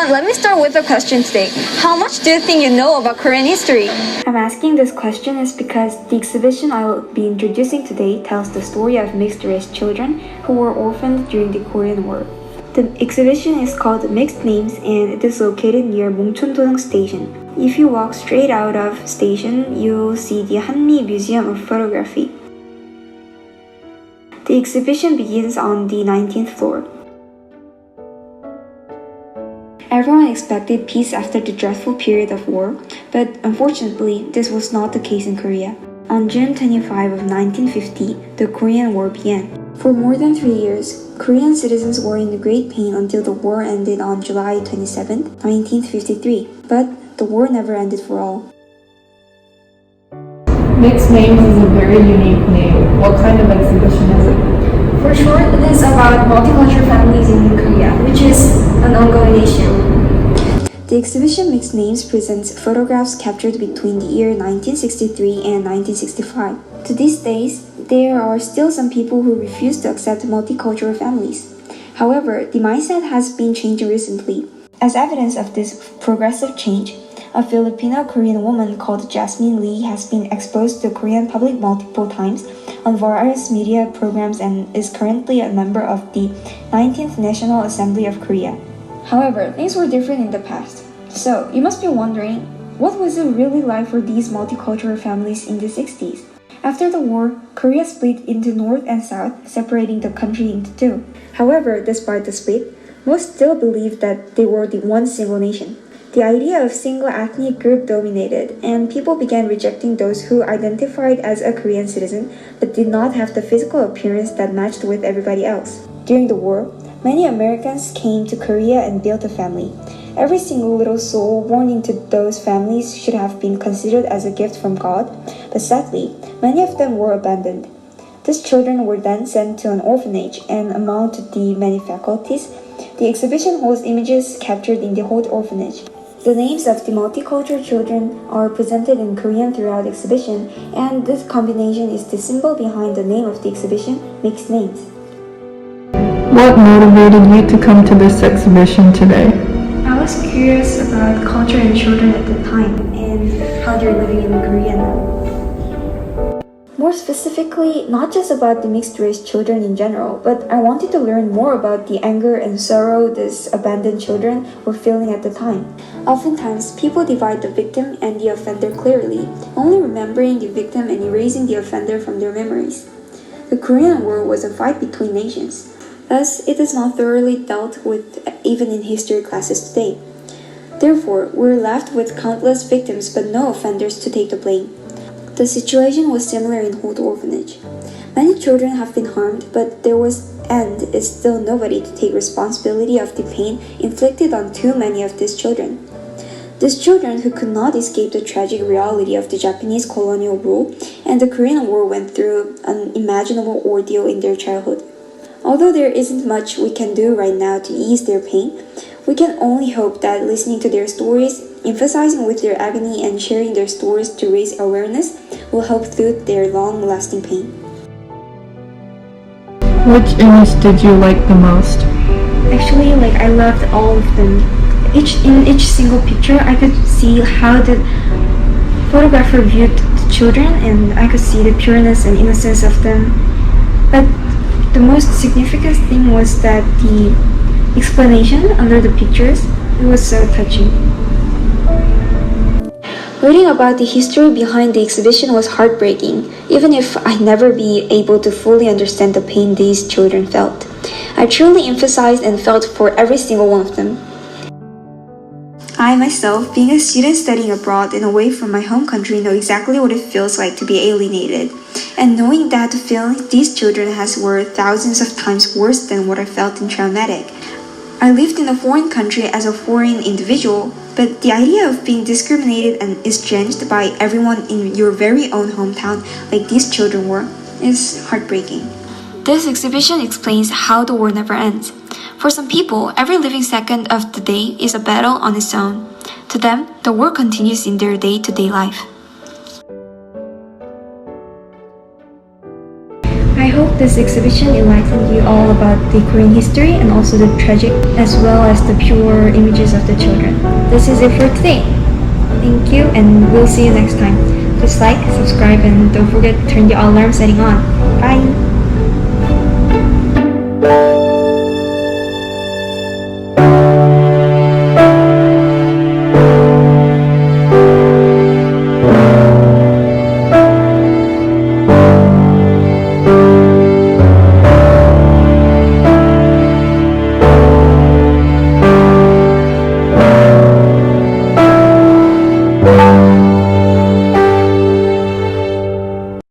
everyone, let me start with the question today. How much do you think you know about Korean history? I'm asking this question is because the exhibition I will be introducing today tells the story of mixed-race children who were orphaned during the Korean War. The exhibition is called Mixed Names and it is located near Mongcheon-dong Station. If you walk straight out of station, you'll see the Hanmi Museum of Photography. The exhibition begins on the 19th floor. Everyone expected peace after the dreadful period of war, but unfortunately, this was not the case in Korea. On June 25 of 1950, the Korean War began. For more than 3 years, Korean citizens were in great pain until the war ended on July 27, 1953. But the war never ended for all. Mixed Names is a very unique name. What kind of exhibition is it? For short, it is about multicultural families in Korea, which is an ongoing issue. The exhibition Mixed Names presents photographs captured between the year 1963 and 1965. To these days, there are still some people who refuse to accept multicultural families. However, the mindset has been changing recently. As evidence of this progressive change, a Filipino-Korean woman called Jasmine Lee has been exposed to Korean public multiple times on various media programs and is currently a member of the 19th National Assembly of Korea. However, things were different in the past. So, you must be wondering, what was it really like for these multicultural families in the 60s? After the war, Korea split into North and South, separating the country into two. However, despite the split, most still believed that they were the one single nation. The idea of single ethnic group dominated, and people began rejecting those who identified as a Korean citizen but did not have the physical appearance that matched with everybody else. During the war, many Americans came to Korea and built a family. Every single little soul born into those families should have been considered as a gift from God, but sadly, many of them were abandoned. These children were then sent to an orphanage, and among the many faculties, the exhibition holds images captured in the whole orphanage. The names of the multicultural children are presented in Korean throughout the exhibition, and this combination is the symbol behind the name of the exhibition, Mixed Names. What motivated you to come to this exhibition today? I was curious about culture and children at the time and how they're living in Korea now. More specifically, not just about the mixed-race children in general, but I wanted to learn more about the anger and sorrow these abandoned children were feeling at the time. Oftentimes, people divide the victim and the offender clearly, only remembering the victim and erasing the offender from their memories. The Korean War was a fight between nations. Thus, it is not thoroughly dealt with even in history classes today. Therefore, we're left with countless victims but no offenders to take the blame. The situation was similar in Holt Orphanage. Many children have been harmed, but there was and is still nobody to take responsibility of the pain inflicted on too many of these children. These children who could not escape the tragic reality of the Japanese colonial rule and the Korean War went through an unimaginable ordeal in their childhood. Although there isn't much we can do right now to ease their pain, we can only hope that listening to their stories, emphasizing with their agony and sharing their stories to raise awareness will help through their long-lasting pain. Which image did you like the most? Actually, I loved all of them. In each single picture, I could see how the photographer viewed the children and I could see the pureness and innocence of them. But the most significant thing was that the explanation under the pictures, it was so touching. Reading about the history behind the exhibition was heartbreaking, even if I'd never be able to fully understand the pain these children felt. I truly emphasized and felt for every single one of them. I myself, being a student studying abroad and away from my home country, know exactly what it feels like to be alienated. And knowing that the feelings these children has were thousands of times worse than what I felt in traumatic. I lived in a foreign country as a foreign individual, but the idea of being discriminated and estranged by everyone in your very own hometown, like these children were, is heartbreaking. This exhibition explains how the war never ends. For some people, every living second of the day is a battle on its own. To them, the war continues in their day-to-day life. I hope hope this exhibition enlightened you all about the Korean history and also the tragic as well as the pure images of the children. This is it for today. Thank you, and we'll see you next time. Please like, subscribe, and don't forget to turn the alarm setting on. Bye!